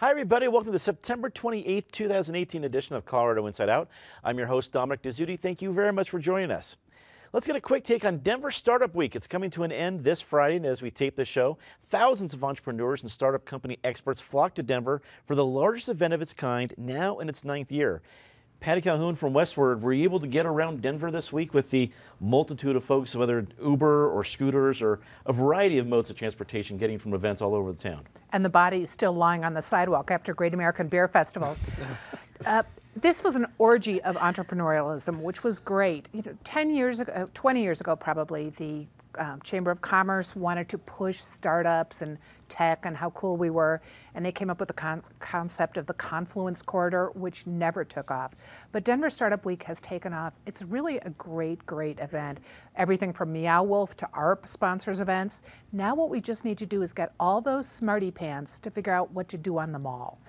Hi, everybody. Welcome to the September 28th, 2018 edition of Colorado Inside Out. I'm your host, Dominic Dezzutti. Thank you very much for joining us. Let's get a quick take on Denver Startup Week. It's coming to an end this Friday, and as we tape this show, thousands of entrepreneurs and startup company experts flock to Denver for the largest event of its kind, now in its 9th year. Patty Calhoun from Westward, were you able to get around Denver this week with the multitude of folks, whether Uber or scooters or a variety of modes of transportation getting from events all over the town? And the body is still lying on the sidewalk after Great American Beer Festival. This was an orgy of entrepreneurialism, which was great. 10 years ago, 20 years ago probably, the Chamber of Commerce wanted to push startups and tech and how cool we were, and they came up with the concept of the Confluence Corridor, which never took off. But Denver Startup Week has taken off. It's really a great, great event. Everything from Meow Wolf to ARP sponsors events. Now what we just need to do is get all those smarty pants to figure out what to do on the mall.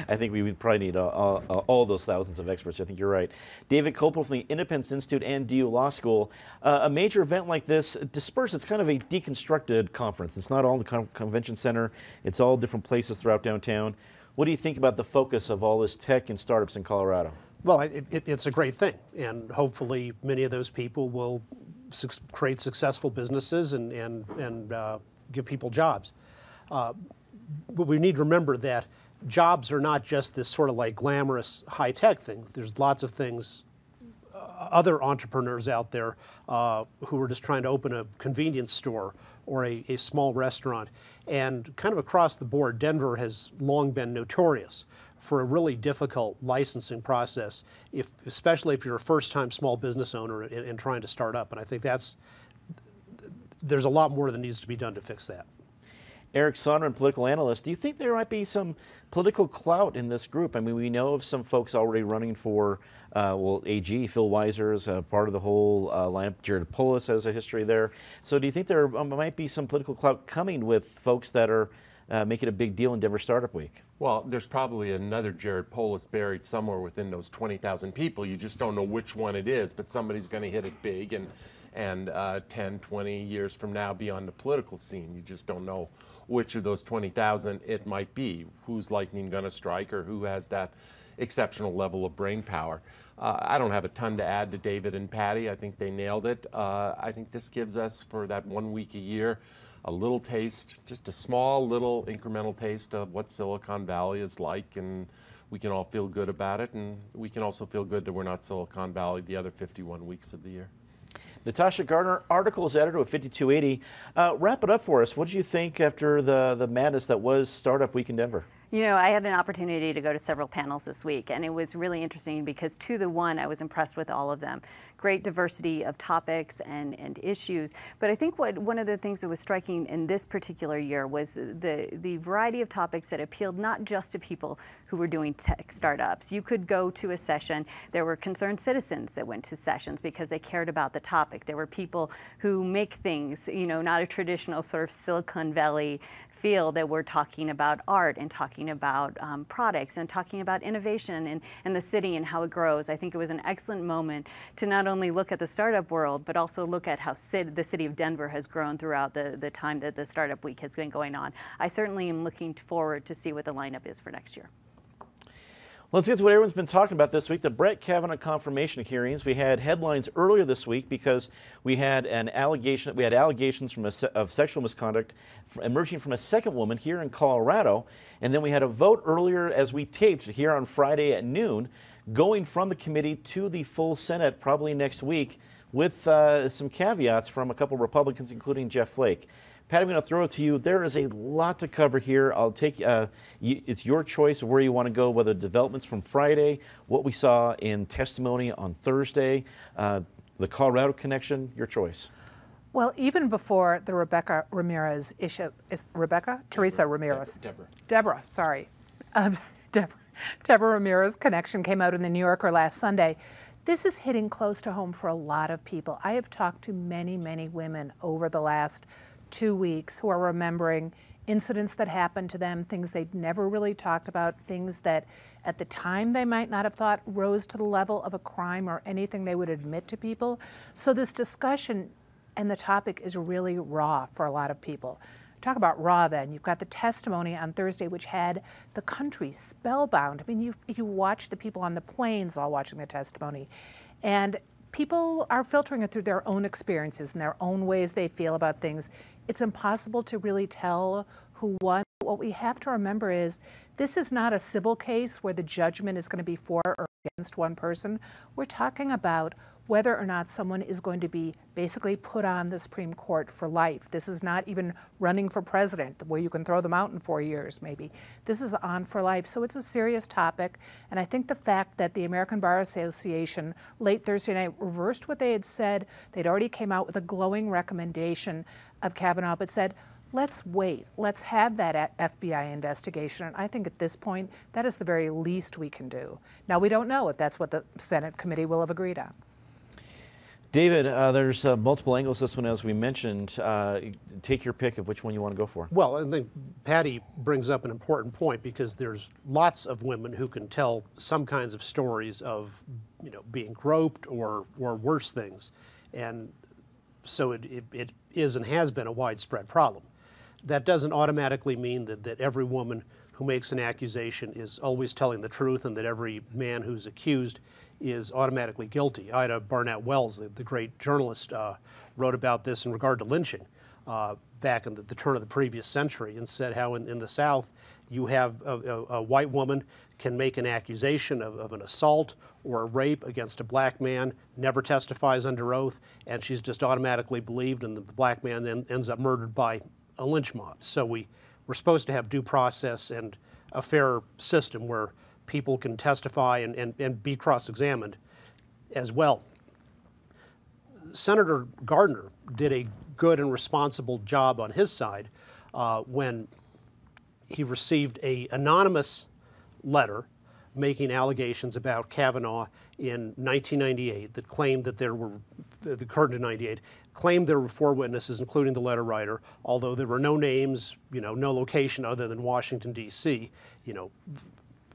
I think we would probably need all those thousands of experts. I think you're right. David Copel from the Independence Institute and DU Law School. A major event like this dispersed. It's kind of a deconstructed conference. It's not all the convention center. It's all different places throughout downtown. What do you think about the focus of all this tech and startups in Colorado? Well, it's a great thing, and hopefully many of those people will create successful businesses and give people jobs. But we need to remember that jobs are not just this sort of like glamorous high-tech thing. There's lots of things, other entrepreneurs out there who are just trying to open a convenience store or a small restaurant. And kind of across the board, Denver has long been notorious for a really difficult licensing process, especially if you're a first-time small business owner and trying to start up. And I think there's a lot more that needs to be done to fix that. Eric Sonderman, political analyst, do you think there might be some political clout in this group? I mean, we know of some folks already running for, AG. Phil Weiser is part of the whole lineup. Jared Polis has a history there. So do you think there might be some political clout coming with folks that are making a big deal in Denver Startup Week? Well, there's probably another Jared Polis buried somewhere within those 20,000 people. You just don't know which one it is, but somebody's going to hit it big and 10, 20 years from now be on the political scene. You just don't know which of those 20,000 it might be, who's lightning going to strike or who has that exceptional level of brain power. I don't have a ton to add to David and Patty. I think they nailed it. I think this gives us, for that 1 week a year, a little taste, just a small little incremental taste of what Silicon Valley is like, and we can all feel good about it, and we can also feel good that we're not Silicon Valley the other 51 weeks of the year. Natacha Gardner, articles editor of 5280. Wrap it up for us. What did you think after the madness that was Startup Week in Denver? You know, I had an opportunity to go to several panels this week, and it was really interesting because, to the one, I was impressed with all of them. Great diversity of topics and issues. But I think one of the things that was striking in this particular year was the variety of topics that appealed not just to people who were doing tech startups. You could go to a session. There were concerned citizens that went to sessions because they cared about the topic. There were people who make things, not a traditional sort of Silicon Valley feel, that we're talking about art and talking about products and talking about innovation and the city and how it grows. I think it was an excellent moment to not only look at the startup world, but also look at how the city of Denver has grown throughout the time that the Startup Week has been going on. I certainly am looking forward to see what the lineup is for next year. Let's get to what everyone's been talking about this week, the Brett Kavanaugh confirmation hearings. We had headlines earlier this week because we had allegations of sexual misconduct emerging from a second woman here in Colorado, and then we had a vote earlier as we taped here on Friday at noon, going from the committee to the full Senate probably next week with some caveats from a couple of Republicans, including Jeff Flake. Pat, I'm going to throw it to you. There is a lot to cover here. I'll take it's your choice of where you want to go, whether developments from Friday, what we saw in testimony on Thursday, the Colorado connection, your choice. Well, even before the Rebecca Ramirez issue, is Rebecca? Teresa Ramirez. Debra, sorry. Debra Ramirez connection came out in the New Yorker last Sunday. This is hitting close to home for a lot of people. I have talked to many, many women over the last 2 weeks who are remembering incidents that happened to them, things they'd never really talked about, things that at the time they might not have thought rose to the level of a crime or anything they would admit to people. So this discussion and the topic is really raw for a lot of people. Talk about raw then. You've got the testimony on Thursday, which had the country spellbound. I mean, you watch the people on the planes all watching the testimony. And people are filtering it through their own experiences and their own ways they feel about things. It's impossible to really tell who won. What we have to remember is this is not a civil case where the judgment is going to be for or against one person. We're talking about whether or not someone is going to be basically put on the Supreme Court for life. This is not even running for president, where you can throw them out in 4 years, maybe. This is on for life. So it's a serious topic. And I think the fact that the American Bar Association late Thursday night reversed what they had said, they'd already came out with a glowing recommendation of Kavanaugh, but said, let's wait. Let's have that FBI investigation. And I think at this point, that is the very least we can do. Now, we don't know if that's what the Senate committee will have agreed on. David, there's multiple angles this one, as we mentioned. Take your pick of which one you want to go for. Well, I think Patty brings up an important point, because there's lots of women who can tell some kinds of stories of, being groped or worse things. And so it is and has been a widespread problem. That doesn't automatically mean that every woman who makes an accusation is always telling the truth, and that every man who's accused is automatically guilty. Ida Barnett Wells, the great journalist, wrote about this in regard to lynching back in the turn of the previous century, and said how in the South you have a white woman can make an accusation of an assault or a rape against a black man, never testifies under oath, and she's just automatically believed, and the black man then ends up murdered by a lynch mob. So we're supposed to have due process and a fair system where people can testify and be cross-examined as well. Senator Gardner did a good and responsible job on his side when he received an anonymous letter making allegations about Kavanaugh in 1998 that claimed that that occurred in 98, claimed there were 4 witnesses, including the letter writer, although there were no names, no location other than Washington, D.C.,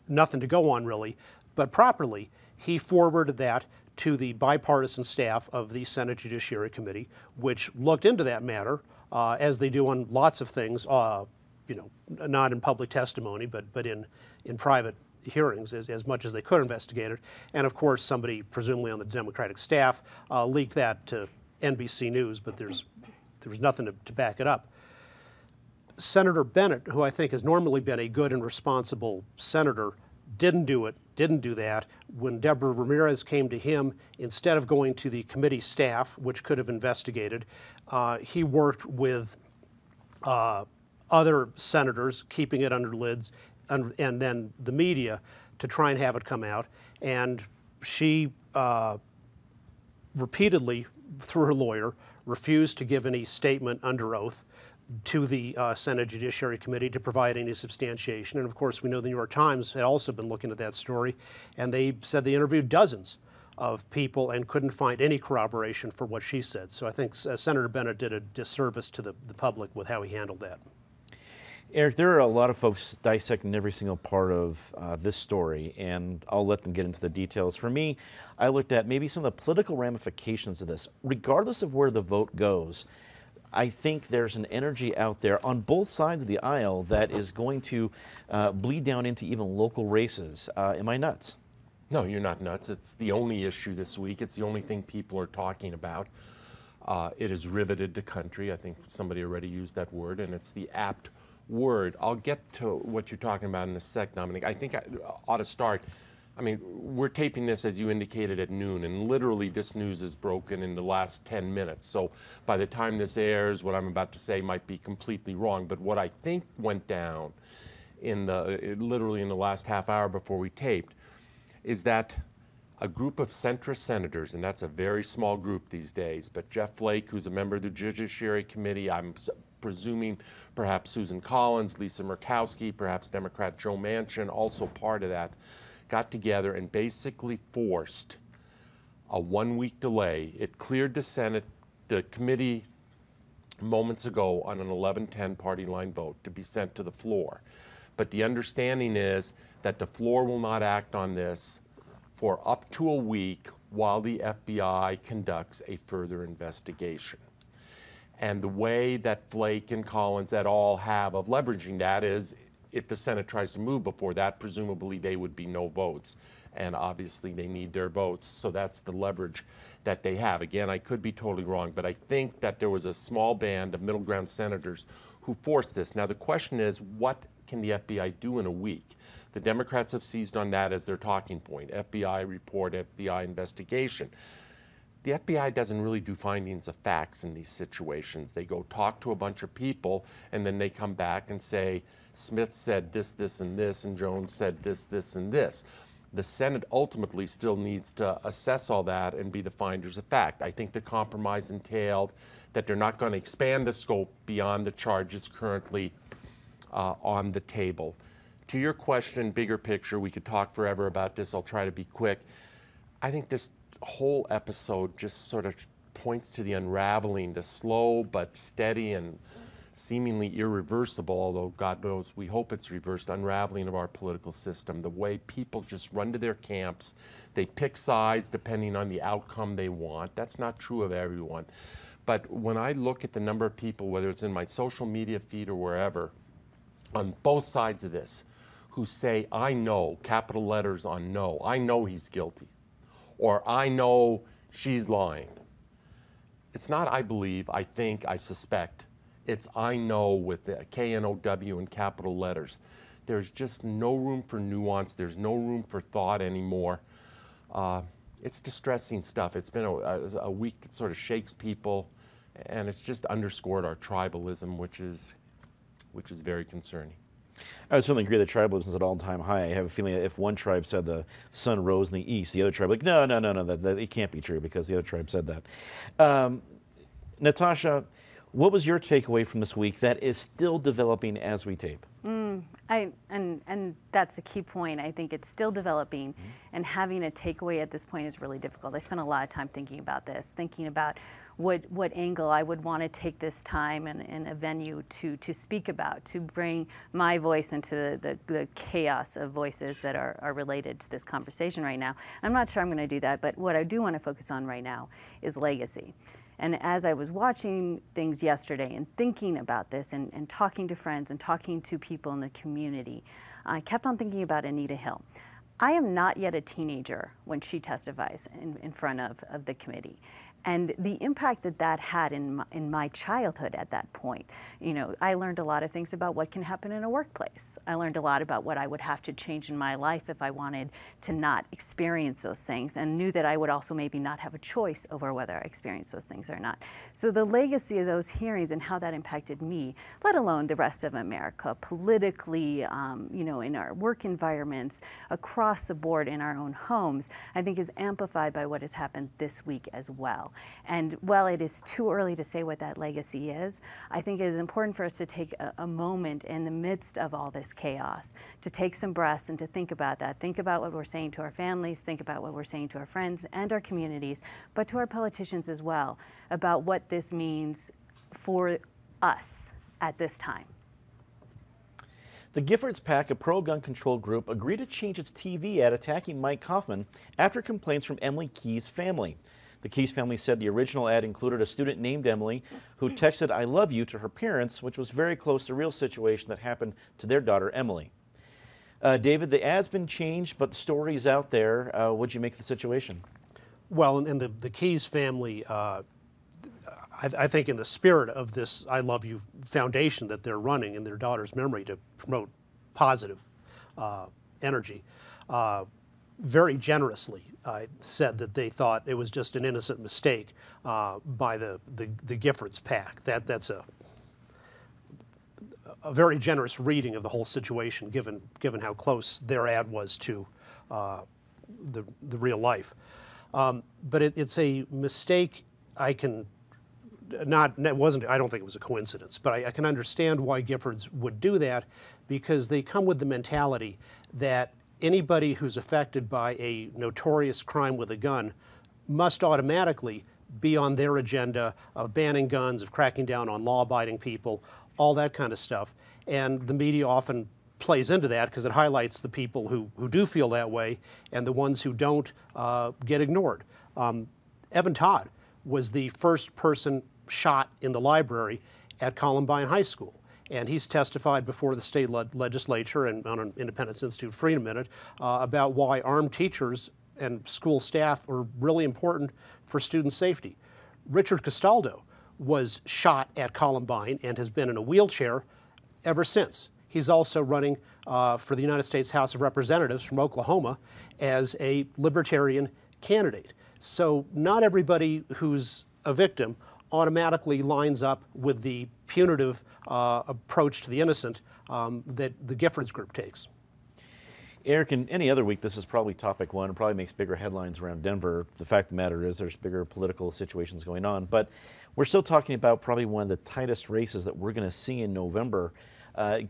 nothing to go on really. But properly, he forwarded that to the bipartisan staff of the Senate Judiciary Committee, which looked into that matter, as they do on lots of things, not in public testimony, but in private hearings as much as they could investigate it. And of course, somebody presumably on the Democratic staff leaked that to NBC News, but there was nothing to back it up. Senator Bennett, who I think has normally been a good and responsible senator, didn't do that. When Debra Ramirez came to him, instead of going to the committee staff, which could have investigated, he worked with other senators, keeping it under lids, and then the media to try and have it come out. And she repeatedly, through her lawyer, refused to give any statement under oath to the Senate Judiciary Committee to provide any substantiation. And of course, we know the New York Times had also been looking at that story, and they said they interviewed dozens of people and couldn't find any corroboration for what she said. So I think Senator Bennett did a disservice to the public with how he handled that. Eric, there are a lot of folks dissecting every single part of this story, and I'll let them get into the details. For me, I looked at maybe some of the political ramifications of this. Regardless of where the vote goes, I think there's an energy out there on both sides of the aisle that is going to bleed down into even local races. Am I nuts? No, you're not nuts. It's the only issue this week. It's the only thing people are talking about. It has riveted the country. I think somebody already used that word, and it's the apt word. I'll get to what you're talking about in a sec, Dominic. I think I ought to start. I mean, we're taping this, as you indicated, at noon, and literally this news is broken in the last 10 minutes. So by the time this airs, what I'm about to say might be completely wrong. But what I think went down literally in the last half hour before we taped is that a group of centrist senators, and that's a very small group these days, but Jeff Flake, who's a member of the Judiciary Committee, I'm presuming perhaps Susan Collins, Lisa Murkowski, perhaps Democrat Joe Manchin, also part of that, got together and basically forced a 1-week delay. It cleared the Senate, the committee moments ago on an 11-10 party line vote to be sent to the floor. But the understanding is that the floor will not act on this for up to a week while the FBI conducts a further investigation. And the way that Flake and Collins et al. Have of leveraging that is if the Senate tries to move before that, presumably they would be no votes. And obviously they need their votes. So that's the leverage that they have. Again, I could be totally wrong, but I think that there was a small band of middle ground senators who forced this. Now the question is, what can the FBI do in a week? The Democrats have seized on that as their talking point. FBI report, FBI investigation. The FBI doesn't really do findings of facts in these situations. They go talk to a bunch of people, and then they come back and say, Smith said this, this, and this, and Jones said this, this, and this. The Senate ultimately still needs to assess all that and be the finders of fact. I think the compromise entailed that they're not going to expand the scope beyond the charges currently on the table. To your question, bigger picture, we could talk forever about this. I'll try to be quick. I think this whole episode just sort of points to the unraveling, the slow but steady and seemingly irreversible, although God knows we hope it's reversed, unraveling of our political system. The way people just run to their camps. They pick sides depending on the outcome they want. That's not true of everyone. But when I look at the number of people, whether it's in my social media feed or wherever, on both sides of this, who say, I know, capital letters on no, I know he's guilty, or I know she's lying. It's not I believe, I think, I suspect. It's I know with the K-N-O-W in capital letters. There's just no room for nuance. There's no room for thought anymore. It's distressing stuff. It's been a week that sort of shakes people, and it's just underscored our tribalism, which is very concerning. I would certainly agree that tribalism is at all-time high. I have a feeling that if one tribe said the sun rose in the east, the other tribe like, no, that it can't be true because the other tribe said that. Natacha, what was your takeaway from this week that is still developing as we tape? And that's a key point. I think it's still developing, and having a takeaway at this point is really difficult. I spent a lot of time thinking about this, thinking about what angle I would want to take this time and a venue to speak about, to bring my voice into the chaos of voices that are related to this conversation right now. I'm not sure I'm going to do that, but what I do want to focus on right now is legacy. And as I was watching things yesterday and thinking about this and talking to friends and talking to people in the community, I kept on thinking about Anita Hill. I am not yet a teenager when she testifies in front of the committee. And the impact that had in my childhood at that point, you know, I learned a lot of things about what can happen in a workplace. I learned a lot about what I would have to change in my life if I wanted to not experience those things, and knew that I would also maybe not have a choice over whether I experience those things or not. So the legacy of those hearings and how that impacted me, let alone the rest of America, politically, you know, in our work environments, across the board in our own homes, I think is amplified by what has happened this week as well. And while it is too early to say what that legacy is, I think it is important for us to take a moment in the midst of all this chaos, to take some breaths and to think about that. Think about what we're saying to our families, think about what we're saying to our friends and our communities, but to our politicians as well, about what this means for us at this time. The Giffords PAC, a pro-gun control group, agreed to change its TV ad attacking Mike Kaufman after complaints from Emily Key's family. The Keyes family said the original ad included a student named Emily who texted "I love you" to her parents, which was very close to a real situation that happened to their daughter Emily. David, the ad's been changed, but the story's out there. What'd you make of the situation? Well, and the Keyes family, I think in the spirit of this I Love You Foundation that they're running in their daughter's memory to promote positive energy, very generously said that they thought it was just an innocent mistake by the Giffords PAC. That's a very generous reading of the whole situation, given how close their ad was to the real life. But it's a mistake. I don't think it was a coincidence, but I can understand why Giffords would do that, because they come with the mentality that anybody who's affected by a notorious crime with a gun must automatically be on their agenda of banning guns, of cracking down on law-abiding people, all that kind of stuff. And the media often plays into that because it highlights the people who do feel that way, and the ones who don't get ignored. Evan Todd was the first person shot in the library at Columbine High School. And he's testified before the state legislature and on an Independence Institute Freedom Minute about why armed teachers and school staff are really important for student safety. Richard Castaldo was shot at Columbine and has been in a wheelchair ever since. He's also running for the United States House of Representatives from Oklahoma as a libertarian candidate. So not everybody who's a victim automatically lines up with the punitive approach to the innocent that the Giffords group takes. Eric, in any other week, this is probably topic one. It probably makes bigger headlines around Denver. The fact of the matter is there's bigger political situations going on. But we're still talking about probably one of the tightest races that we're going to see in November.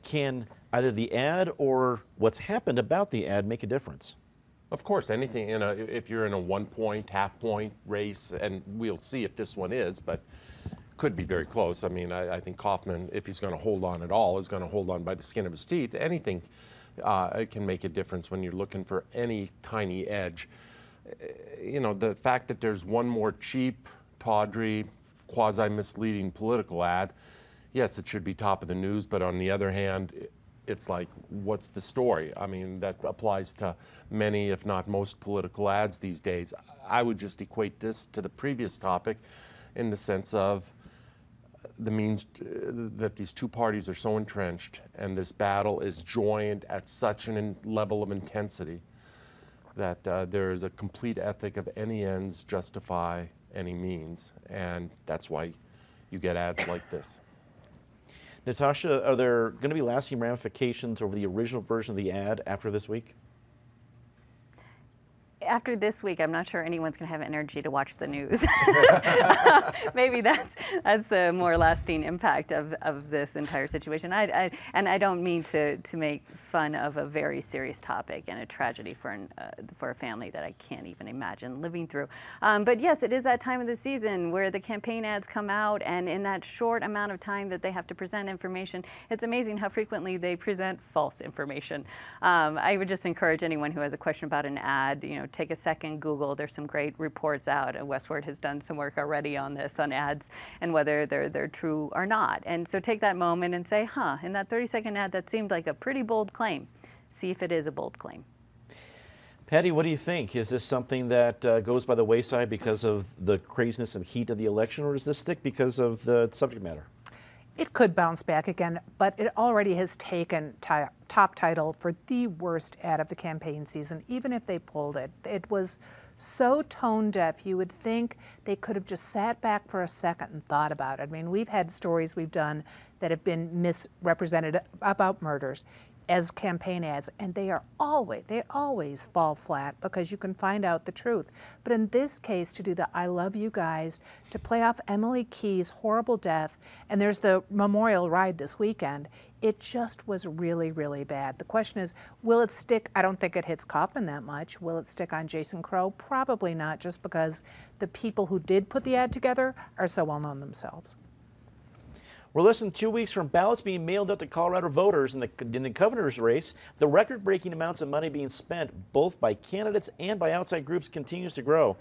Can either the ad or what's happened about the ad make a difference? Of course, anything if you're in a 1 point, half point race, and we'll see if this one is, but could be very close. I mean, I think Kaufman, if he's going to hold on at all, is going to hold on by the skin of his teeth. Anything it can make a difference when you're looking for any tiny edge. You know, the fact that there's one more cheap, tawdry, quasi-misleading political ad, yes, it should be top of the news, but on the other hand, it's like, what's the story? I mean, that applies to many, if not most, political ads these days. I would just equate this to the previous topic in the sense of the means that these two parties are so entrenched and this battle is joined at such a level of intensity that there is a complete ethic of any ends justify any means, and that's why you get ads like this. Natacha, are there going to be lasting ramifications over the original version of the ad after this week? After this week, I'm not sure anyone's going to have energy to watch the news. Maybe that's the more lasting impact of this entire situation. And I don't mean to make fun of a very serious topic and a tragedy for a family that I can't even imagine living through. But yes, it is that time of the season where the campaign ads come out, and in that short amount of time that they have to present information, it's amazing how frequently they present false information. I would just encourage anyone who has a question about an ad, you know, take a second, Google. There's some great reports out. Westward has done some work already on this, on ads and whether they're true or not. And so take that moment and say, huh, in that 30-second ad, that seemed like a pretty bold claim. See if it is a bold claim. Patty, what do you think? Is this something that goes by the wayside because of the craziness and heat of the election, or does this stick because of the subject matter? It could bounce back again, but it already has taken top title for the worst ad of the campaign season, even if they pulled it. It was so tone deaf, you would think they could have just sat back for a second and thought about it. I mean, we've had stories we've done that have been misrepresented about murders as campaign ads, and they always fall flat because you can find out the truth. But in this case, to do the I love you guys, to play off Emily Key's horrible death, and there's the memorial ride this weekend, it just was really, really bad. The question is, will it stick? I don't think it hits Kaufman that much. Will it stick on Jason Crow? Probably not, just because the people who did put the ad together are so well known themselves. We're less than 2 weeks from ballots being mailed out to Colorado voters in the governor's race. The record-breaking amounts of money being spent both by candidates and by outside groups continues to grow.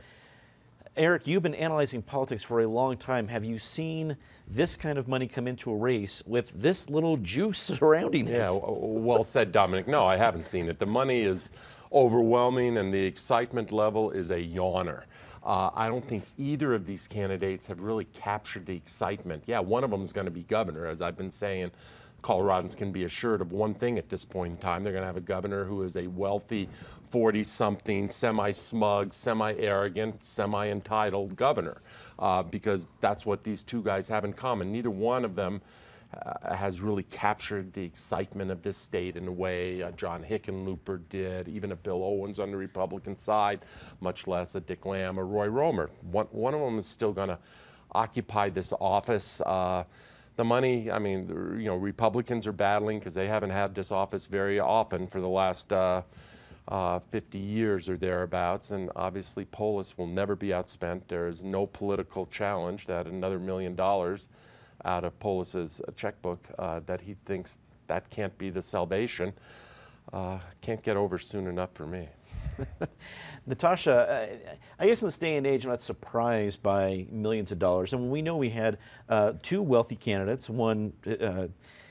Eric, you've been analyzing politics for a long time. Have you seen this kind of money come into a race with this little juice surrounding it? Yeah, well said, Dominic. No, I haven't seen it. The money is overwhelming and the excitement level is a yawner. I don't think either of these candidates have really captured the excitement. Yeah, one of them is going to be governor, as I've been saying. Coloradans can be assured of one thing at this point in time. They're going to have a governor who is a wealthy, 40-something, semi-smug, semi-arrogant, semi-entitled governor, because that's what these two guys have in common. Neither one of them has really captured the excitement of this state in a way John Hickenlooper did, even a Bill Owens on the Republican side, much less a Dick Lamb or Roy Romer. One of them is still going to occupy this office. The money, I mean, you know, Republicans are battling because they haven't had this office very often for the last 50 years or thereabouts, and obviously Polis will never be outspent. There is no political challenge that another $1 million out of Polis's checkbook that he thinks that can't be the salvation. Can't get over soon enough for me. Natasha, I guess in this day and age, I'm not surprised by millions of dollars. And we know we had two wealthy candidates, one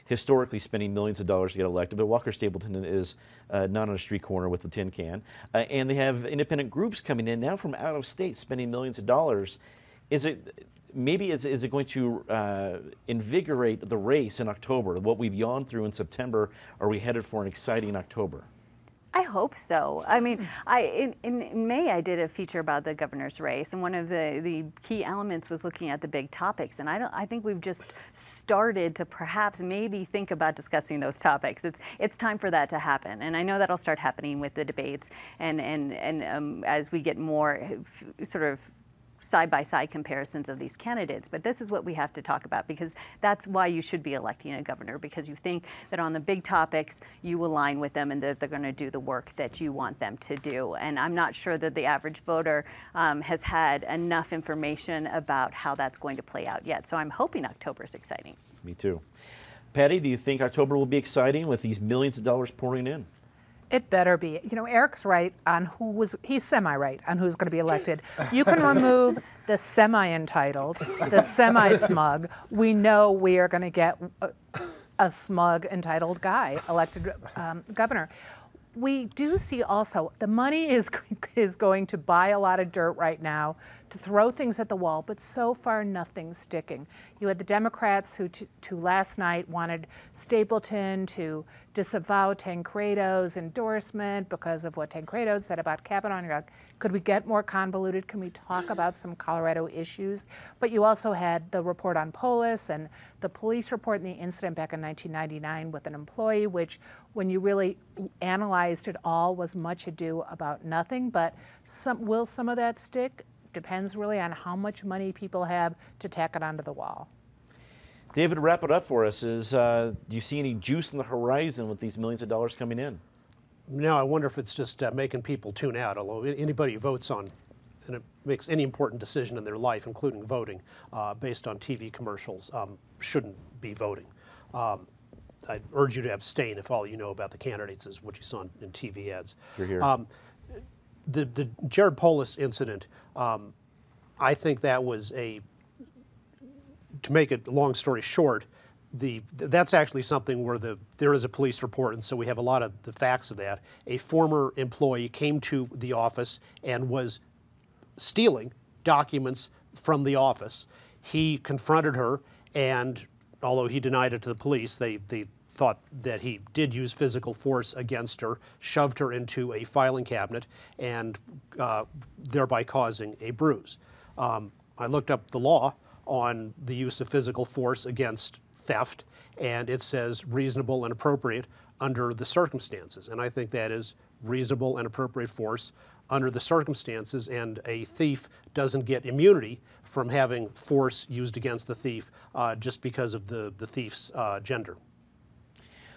historically spending millions of dollars to get elected, but Walker Stapleton is not on a street corner with a tin can. And they have independent groups coming in now from out of state spending millions of dollars. Is it going to invigorate the race in October? What we've gone through in September, are we headed for an exciting October? I hope so. I mean, in May I did a feature about the governor's race, and one of the key elements was looking at the big topics. And I think we've just started to perhaps maybe think about discussing those topics. It's time for that to happen, and I know that'll start happening with the debates and as we get more sort of side-by-side comparisons of these candidates. But this is what we have to talk about, because that's why you should be electing a governor, because you think that on the big topics you align with them and that they're going to do the work that you want them to do. And I'm not sure that the average voter has had enough information about how that's going to play out yet. So I'm hoping October is exciting. Me too. Patty, do you think October will be exciting with these millions of dollars pouring in? It better be. You know, Eric's right on he's semi-right on who's going to be elected. You can remove the semi-entitled, the semi-smug. We know we are going to get a smug, entitled guy elected governor. We do see also the money is going to buy a lot of dirt right now to throw things at the wall, but so far nothing's sticking. You had the Democrats who last night wanted Stapleton to disavow Tancredo's endorsement because of what Tancredo said about Kavanaugh. And you're like, could we get more convoluted? Can we talk about some Colorado issues? But you also had the report on Polis and the police report and the incident back in 1999 with an employee, which when you really analyzed it all was much ado about nothing. But will some of that stick? Depends really on how much money people have to tack it onto the wall. David, wrap it up for us. Do you see any juice in the horizon with these millions of dollars coming in? No, I wonder if it's just making people tune out, although anybody who votes on and it makes any important decision in their life, including voting, based on TV commercials, shouldn't be voting. I urge you to abstain if all you know about the candidates is what you saw in TV ads. You're here. The Jared Polis incident, I think that was to make it long story short, that's actually something where there is a police report, and so we have a lot of the facts of that. A former employee came to the office and was stealing documents from the office. He confronted her, and although he denied it to the police, they thought that he did use physical force against her, shoved her into a filing cabinet, and thereby causing a bruise. I looked up the law on the use of physical force against theft, and it says reasonable and appropriate under the circumstances. And I think that is reasonable and appropriate force under the circumstances, and a thief doesn't get immunity from having force used against the thief just because of the thief's gender.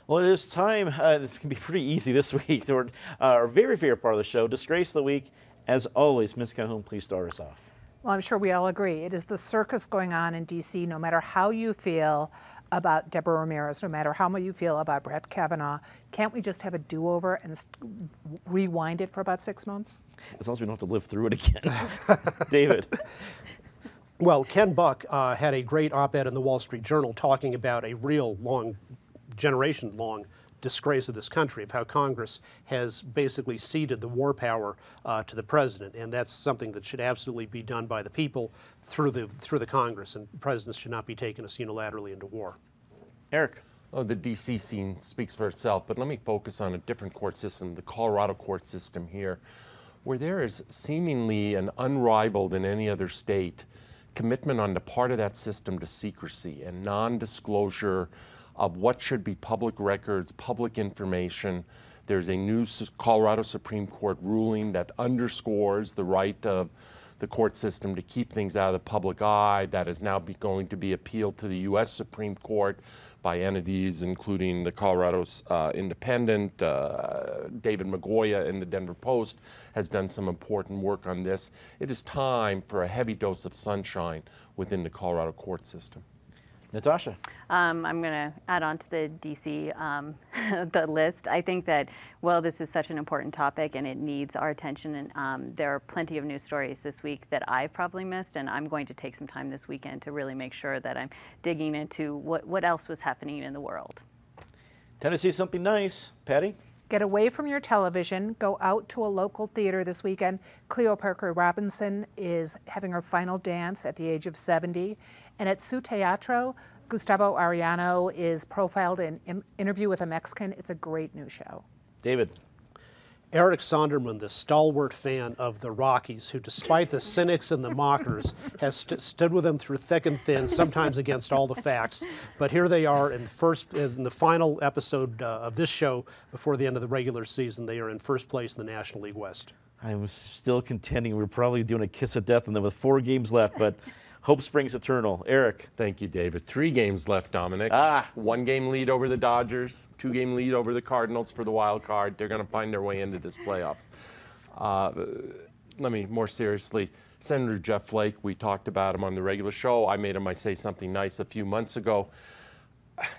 Well, it is time. This can be pretty easy this week toward our very favorite part of the show, Disgrace of the Week. As always, Ms. Calhoun, please start us off. Well, I'm sure we all agree. It is the circus going on in D.C. No matter how you feel about Debra Ramirez, no matter how much you feel about Brett Kavanaugh, can't we just have a do-over and rewind it for about 6 months? As long as we don't have to live through it again. David. Well, Ken Buck had a great op-ed in the Wall Street Journal talking about a real generation-long disgrace of this country, of how Congress has basically ceded the war power to the president, and that's something that should absolutely be done by the people through the Congress, and presidents should not be taking us unilaterally into war. Eric. Oh, the D.C. scene speaks for itself, but let me focus on a different court system, the Colorado court system here, where there is seemingly an unrivaled in any other state commitment on the part of that system to secrecy and non-disclosure of what should be public records, public information. There's a new Colorado Supreme Court ruling that underscores the right of the court system to keep things out of the public eye. That is now going to be appealed to the U.S. Supreme Court by entities including the Colorado Independent. David Magoya in the Denver Post has done some important work on this. It is time for a heavy dose of sunshine within the Colorado court system. Natasha. I'm going to add on to the DC the list. I think that, well, this is such an important topic and it needs our attention. And there are plenty of news stories this week that I've probably missed, and I'm going to take some time this weekend to really make sure that I'm digging into what else was happening in the world. Time to see something nice. Patty? Get away from your television. Go out to a local theater this weekend. Cleo Parker Robinson is having her final dance at the age of 70. And at Su Teatro, Gustavo Arellano is profiled in Interview with a Mexican. It's a great new show. David. Eric Sonderman, the stalwart fan of the Rockies, who despite the cynics and the mockers, has stood with them through thick and thin, sometimes against all the facts. But here they are in the final episode of this show before the end of the regular season. They are in first place in the National League West. I'm still contending. We're probably doing a kiss of death and then with 4 games left, but hope springs eternal. Eric. Thank you, David. 3 games left, Dominic. 1 game lead over the Dodgers, 2 game lead over the Cardinals for the wild card. They're going to find their way into this playoffs. Let me more seriously, Senator Jeff Flake, we talked about him on the regular show. I made him say something nice a few months ago.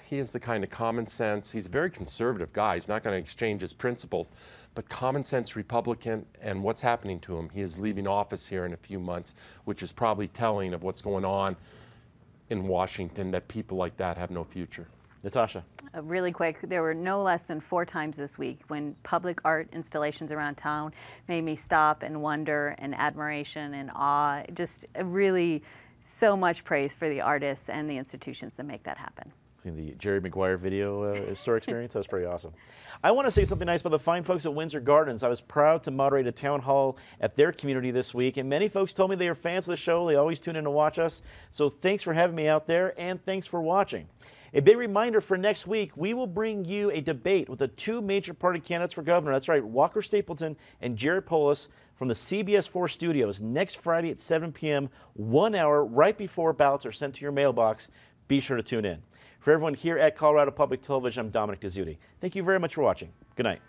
He has the kind of common sense. He's a very conservative guy. He's not going to exchange his principles, but common sense Republican, and what's happening to him. He is leaving office here in a few months, which is probably telling of what's going on in Washington, that people like that have no future. Natasha. Really quick, there were no less than 4 times this week when public art installations around town made me stop and wonder and admiration and awe. Just really so much praise for the artists and the institutions that make that happen. The Jerry Maguire video store experience, that was pretty awesome. I want to say something nice about the fine folks at Windsor Gardens. I was proud to moderate a town hall at their community this week, and many folks told me they are fans of the show. They always tune in to watch us. So thanks for having me out there, and thanks for watching. A big reminder for next week, we will bring you a debate with the 2 major party candidates for governor. That's right, Walker Stapleton and Jared Polis from the CBS 4 studios next Friday at 7 p.m., 1 hour right before ballots are sent to your mailbox. Be sure to tune in. For everyone here at Colorado Public Television, I'm Dominic Dezzutti. Thank you very much for watching. Good night.